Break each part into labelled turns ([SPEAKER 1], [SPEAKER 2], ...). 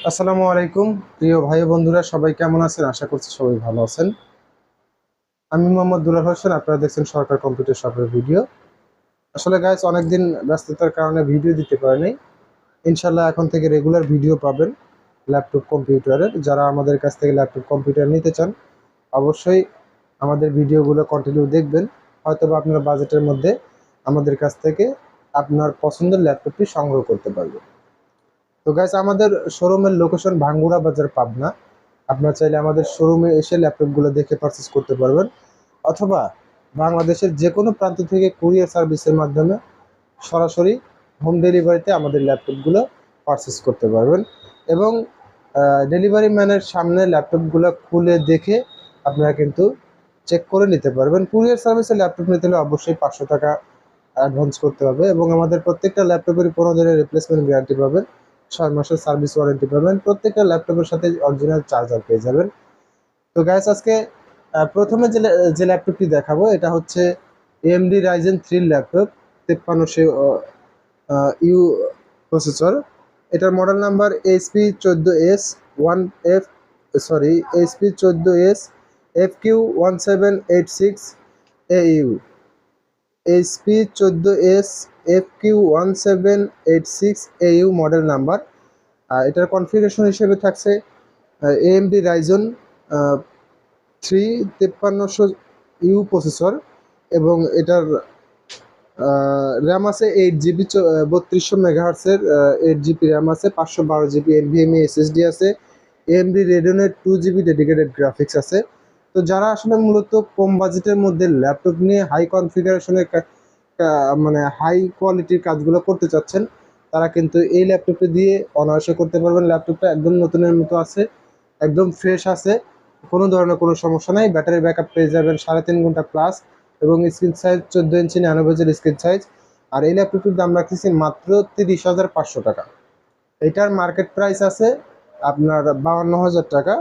[SPEAKER 1] আসসালামু আলাইকুম প্রিয় ভাই ও বন্ধুরা, সবাই কেমন আছেন? আশা করছি সবাই ভালো আছেন। আমি মোহাম্মদ দুলাল হোসেন, আপনারা দেখছেন সরকার কম্পিউটার শপের ভিডিও। আসলে গাইস, অনেকদিন ব্যস্ততার কারণে ভিডিও দিতে পারিনি। ইনশাল্লাহ এখন থেকে রেগুলার ভিডিও পাবেন ল্যাপটপ কম্পিউটারের। যারা আমাদের কাছ থেকে ল্যাপটপ কম্পিউটার নিতে চান অবশ্যই আমাদের ভিডিওগুলো কন্টিনিউ দেখবেন। হয়তোবা আপনার বাজেটের মধ্যে আমাদের কাছ থেকে আপনার পছন্দের ল্যাপটপটি সংগ্রহ করতে পারবেন। তো গাইস, আমাদের শোরুমের লোকেশন ভাঙ্গুড়া বাজার, পাবনা। আপনারা চাইলে আমাদের শোরুমে এসে ল্যাপটপগুলো দেখে পারচেস করতে পারবেন, অথবা বাংলাদেশের যে কোনো প্রান্ত থেকে কুরিয়ার সার্ভিসের মাধ্যমে সরাসরি হোম ডেলিভারিতে আমাদের ল্যাপটপগুলো পারচেস করতে পারবেন। এবং ডেলিভারি ম্যানের সামনে ল্যাপটপগুলো খুলে দেখে আপনারা কিন্তু চেক করে নিতে পারবেন। কুরিয়ার সার্ভিসে ল্যাপটপ নিতে হলে অবশ্যই 500 টাকা অ্যাডভান্স করতে হবে, এবং আমাদের প্রত্যেকটা ল্যাপটপের 15 দিনের রিপ্লেসমেন্ট গ্যারান্টি পাবেন, 6 মাসের সার্ভিস ওয়ারেন্টি পাবেন। প্রত্যেকটা ল্যাপটপের সাথে অরিজিনাল চার্জার পেয়ে যাবেন। তো গাইস, আজকে প্রথমে যে ল্যাপটপটি দেখাবো এটা হচ্ছে AMD Ryzen 3 laptop, 5300 U processor. এটার model number HP14S FQ1786AU। HP14S FQ1786AU model number. এটার কনফিগারেশন হিসেবে থাকছে এএমডি রাইজন 5300 ইউ প্রসেসর, এবং এটার র্যাম আছে 8 জিবি, 3200 মেগাহার্টসের 8 জিবি র্যাম আছে, 512 জিবি এনভিএমই এসএসডি আছে, এএমডি রেডিয়নের 2 জিবি ডেডিকেটেড গ্রাফিক্স আছে। তো যারা আসলে মূলত কম বাজেটের মধ্যে ল্যাপটপ নিয়ে হাই কনফিগারেশনের মানে হাই কোয়ালিটির কাজগুলো করতে চাচ্ছেন, তারা কিন্তু এই ল্যাপটপটা দিয়ে অনায়াসে করতে পারবেন। ল্যাপটপটা একদম নতুনের মতো আছে, একদম ফ্রেশ আছে, কোনো ধরনের কোনো সমস্যা নাই। ব্যাটারি ব্যাকআপ পেয়ে যাবেন 3.5 ঘন্টা প্লাস, এবং স্ক্রিন সাইজ 14 ইঞ্চি 99 স্ক্রিন সাইজ। আর এই ল্যাপটপটির দাম রাখতেছি মাত্র 30,500 টাকা। এটার মার্কেট প্রাইস আছে আপনার 52,000 টাকা।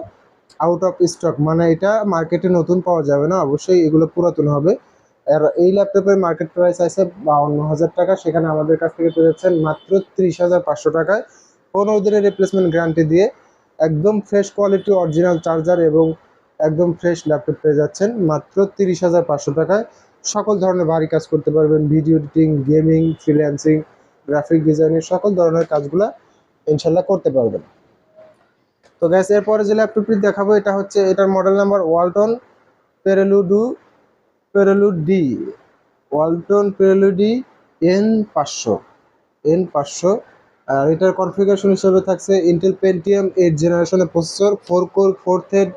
[SPEAKER 1] আউট অফ স্টক, মানে এটা মার্কেটে নতুন পাওয়া যাবে না, অবশ্যই এগুলো পুরাতন হবে। আর এই ল্যাপটপের মার্কেট প্রাইস আছে 52,000 টাকা, সেখানে আমাদের কাছ থেকে পেয়ে যাচ্ছেন মাত্র 30,500 টাকায়, 15 দিনের রিপ্লেসমেন্ট গ্যারান্টি দিয়ে একদম ফ্রেশ কোয়ালিটি অরিজিনাল চার্জার এবং একদম ফ্রেশ ল্যাপটপ পেয়ে যাচ্ছেন মাত্র 30,500 টাকায়। সকল ধরনের ভারী কাজ করতে পারবেন, video editing, gaming, freelancing, graphic ডিজাইনের সকল ধরনের কাজগুলো ইনশাল্লাহ করতে পারবেন। তো গ্যাস, এরপরে যে ল্যাপটপটি দেখাবো এটা হচ্ছে, এটার মডেল নাম্বার পেরেলুডি ওয়ালটন পেরেলুডি N500। আর এটার কনফিগারেশন হিসেবে থাকছে ইন্টেল পেন্টিয়াম 8 জেনারেশনের প্রসেসর, 4 কোর 4 থ্রেড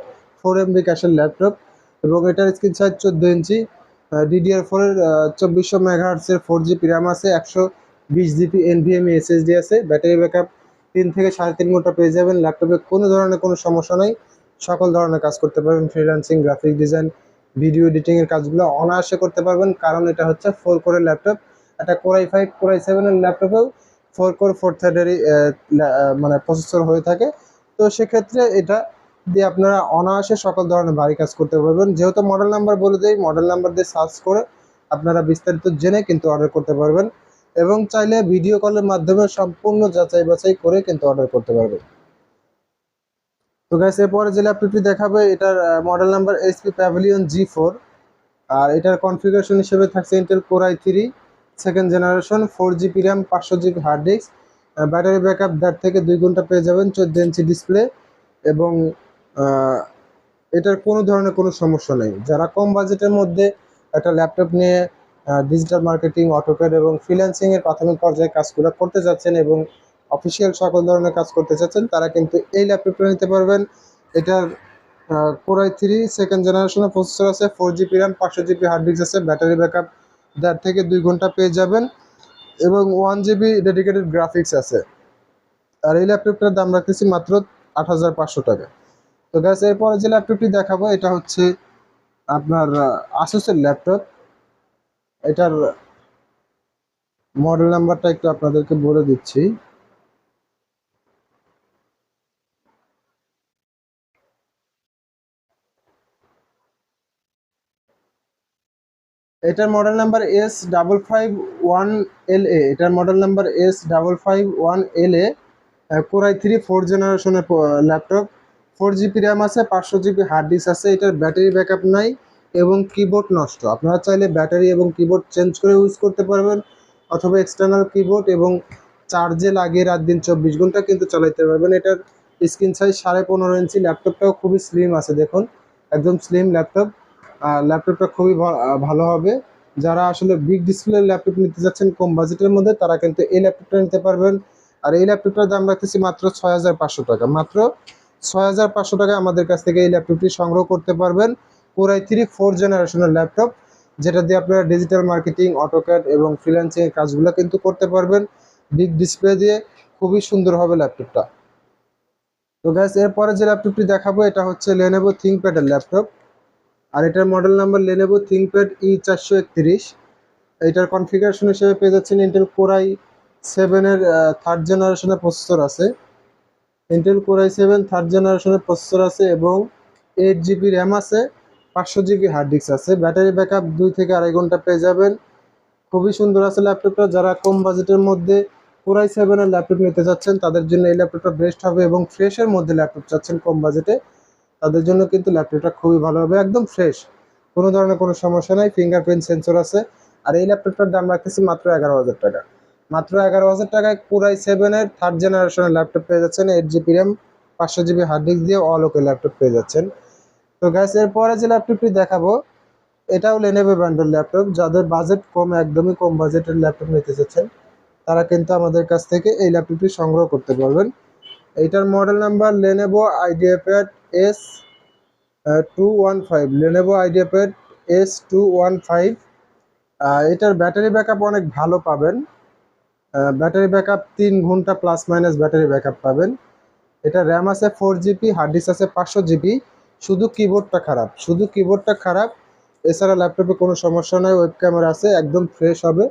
[SPEAKER 1] 4 MB ক্যাশের ল্যাপটপ, এবং এটার স্ক্রিন সাইজ 14 ইঞ্চি, DDR4 এর 2400 মেগাহার্টসের 4 জিবি র্যাম আছে, 120 জিবি এনভিএমই এসএসডি আছে। ব্যাটারি ব্যাকআপ 3 থেকে 3.5 ঘন্টা পেয়ে যাবেন। ল্যাপটপে কোনো ধরনের কোনো সমস্যা নাই, সকল ধরনের কাজ করতে পারবেন, ফ্রিল্যান্সিং, গ্রাফিক ডিজাইন, ভিডিও এডিটিংয়ের কাজগুলো অনায়াসে করতে পারবেন, কারণ এটা হচ্ছে 4 কোরের ল্যাপটপ। একটা কোর i5 কোর i7-এর ল্যাপটপেও 4 কোর 4 থ্রেডেরই মানে প্রসেসর হয়ে থাকে। তো সেক্ষেত্রে এটা দিয়ে আপনারা অনায়াসে সকল ধরনের ভারী কাজ করতে পারবেন। যেহেতু মডেল নাম্বার বলে দেই, মডেল নাম্বার দিয়ে সার্চ করে আপনারা বিস্তারিত জেনে কিন্তু অর্ডার করতে পারবেন, এবং চাইলে ভিডিও কলের মাধ্যমে সম্পূর্ণ যাচাই বাছাই করে কিন্তু অর্ডার করতে পারবেন। তো গাইস, এরপরে যে ল্যাপটপটি দেখাবে এটার model number HP Pavilion G4। আর এটার কনফিগারেশন হিসেবে থাকছে Intel Core i3 second generation, 4 GB RAM, 500 GB hard disk, battery backup 1.5 থেকে 2 ঘন্টা পেয়ে যাবেন, 14 ইঞ্চি ডিসপ্লে, এবং এটার কোনো ধরনের কোনো সমস্যা নেই। যারা কম বাজেটের মধ্যে একটা ল্যাপটপ নিয়ে ডিজিটাল মার্কেটিং, অটোক্যাড এবং ফ্রিল্যান্সিংয়ের প্রাথমিক পর্যায়ে কাজগুলো করতে যাচ্ছেন, এবং অফিসিয়াল সকল ধরনের কাজ করতে চাচ্ছেন, তারা কিন্তু এই ল্যাপটপটা নিতে পারবেন। এটার কোর i3 সেকেন্ড জেনারেশনের প্রসেসর আছে, 4 GB RAM, 500 GB hard disk আছে, ব্যাটারি ব্যাকআপ 1.5 থেকে 2 ঘন্টা পেয়ে যাবেন, এবং 1 জিবি ডেডিকেটেড গ্রাফিক্স আছে। আর এই ল্যাপটপটার দাম রাখতেছি মাত্র 8,500 টাকা। তো গ্যাস, এরপরে যে ল্যাপটপটি দেখাবো এটা হচ্ছে আপনার আসুসের ল্যাপটপ। এটার মডেল নাম্বারটা একটু আপনাদেরকে বলে দিচ্ছি। এটার মডেল নাম্বার S551LA। এটার মডেল নাম্বার S551LA। কোরাই 4 জেনারেশনের ল্যাপটপ, 4 জিবি র্যাম আছে, 500 জিবি হার্ড ডিস্ক আছে। এটার ব্যাটারি ব্যাকআপ নাই এবং কিবোর্ড নষ্ট। আপনারা চাইলে ব্যাটারি এবং কিবোর্ড চেঞ্জ করে ইউজ করতে পারবেন, অথবা এক্সটার্নাল কিবোর্ড এবং চার্জে লাগিয়ে রাত দিন 24 ঘন্টা কিন্তু চালাইতে পারবেন। এটার স্ক্রিন সাইজ 15.5 ইঞ্চি। ল্যাপটপটাও খুবই স্লিম আছে, দেখুন একদম স্লিম ল্যাপটপ। ল্যাপটপটা খুবই ভালো হবে। যারা আসলে বিগ ডিসপ্লে ল্যাপটপ নিতে যাচ্ছেন কম বাজেটের মধ্যে, তারা কিন্তু এই ল্যাপটপটা নিতে পারবেন। আর এই ল্যাপটপটার দাম রাখতেছি মাত্র 6,500 টাকা। মাত্র 6,500 টাকায় আমাদের কাছ থেকে এই ল্যাপটপটি সংগ্রহ করতে পারবেন। কোরাই 4 জেনারেশনের ল্যাপটপ, যেটা দিয়ে আপনারা ডিজিটাল মার্কেটিং, অটোক্যাড এবং ফ্রিল্যান্সিং এর কাজগুলো কিন্তু করতে পারবেন বিগ ডিসপ্লে দিয়ে। খুবই সুন্দর হবে ল্যাপটপটা। তো গ্যাস, এরপরে যে ল্যাপটপটি দেখাবো এটা হচ্ছে লেনোভো থিংকপ্যাডের ল্যাপটপ। আর এটার model number Lenovo ThinkPad E431। এটার কনফিগারেশন হিসেবে পেয়ে যাচ্ছেন ইন্টেল কোরাই 7-এর 3rd জেনারেশনের প্রসেসর আছে। ইন্টেল কোরাই 7 3rd জেনারেশনের প্রসেসর আছে এবং 8 জিবি র্যাম আছে, 500 জিবি হার্ড ডিস্ক আছে। ব্যাটারি ব্যাকআপ 2 থেকে 2.5 ঘন্টা পেয়ে যাবেন। খুবই সুন্দর আছে ল্যাপটপটা। যারা কম বাজেটের মধ্যে কোরাই 7-এর ল্যাপটপ নিতে যাচ্ছেন তাদের জন্য এই ল্যাপটপটা বেস্ট হবে, এবং ফ্রেশের মধ্যে ল্যাপটপ চাচ্ছেন কম বাজেটে, তাদের জন্য কিন্তু ল্যাপটপটা খুবই ভালো হবে। একদম ফ্রেশ, কোনো ধরনের কোনো সমস্যা নাই, ফিঙ্গারপ্রিন্ট সেন্সর আছে। আর এই ল্যাপটপটার দাম রাখতেছি মাত্র 11,000 টাকা। মাত্র 11,000 টাকায় কোরাই 7-এর 3rd জেনারেশনের ল্যাপটপ পেয়ে যাচ্ছেন, 8 GB RAM, 500 GB hard disk দিয়ে অল ওকে ল্যাপটপ পেয়ে যাচ্ছেন। তো গ্যাস, এরপরে যে ল্যাপটপটি দেখাবো এটাও লেনোভো ব্র্যান্ডের ল্যাপটপ। যাদের বাজেট কম, একদমই কম বাজেটের ল্যাপটপ নিতে চাচ্ছেন, তারা কিন্তু আমাদের কাছ থেকে এই ল্যাপটপটি সংগ্রহ করতে পারবেন। এইটার model number Lenovo আইডিয়াপ্যাড S215, Lenovo আইডিয়াপ্যাড S215। এটার ব্যাটারি ব্যাকআপ অনেক ভালো পাবেন। ব্যাটারি ব্যাকআপ 3 ঘন্টা প্লাস মাইনাস ব্যাটারি ব্যাকআপ পাবেন। এটা র্যাম আছে 4 জিবি, হার্ড ডিস্ক আছে 500 জিবি। শুধু কিবোর্ডটা খারাপ, শুধু কিবোর্ডটা খারাপ, এছাড়া ল্যাপটপে কোনো সমস্যা নয়। ওয়েব ক্যামেরা আছে, একদম ফ্রেশ হবে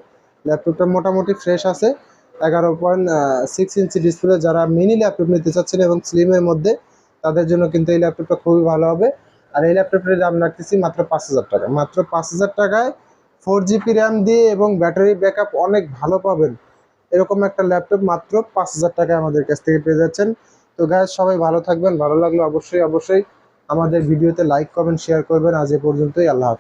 [SPEAKER 1] ল্যাপটপটা, মোটামুটি ফ্রেশ আছে। 11.6 ইঞ্চি ডিসপ্লে। যারা মিনি ল্যাপটপ নিতে চাচ্ছেন এবং স্লিমের মধ্যে, তাদের জন্য কিন্তু এই ল্যাপটপটা খুবই ভালো হবে। আর এই ল্যাপটপটির দাম রাখতেছি মাত্র 5,000 টাকা। মাত্র 5,000 টাকায় 4 জিবি র্যাম দিয়ে এবং ব্যাটারি ব্যাকআপ অনেক ভালো পাবেন, এরকম একটা ল্যাপটপ মাত্র 5,000 টাকায় আমাদের কাছ থেকে পেয়ে যাচ্ছেন। তো গাইস, সবাই ভালো থাকবেন। ভালো লাগলে অবশ্যই অবশ্যই আমাদের ভিডিওতে লাইক, কমেন্ট, শেয়ার করবেন। আজ এ পর্যন্তই। আল্লাহ হাফেজ।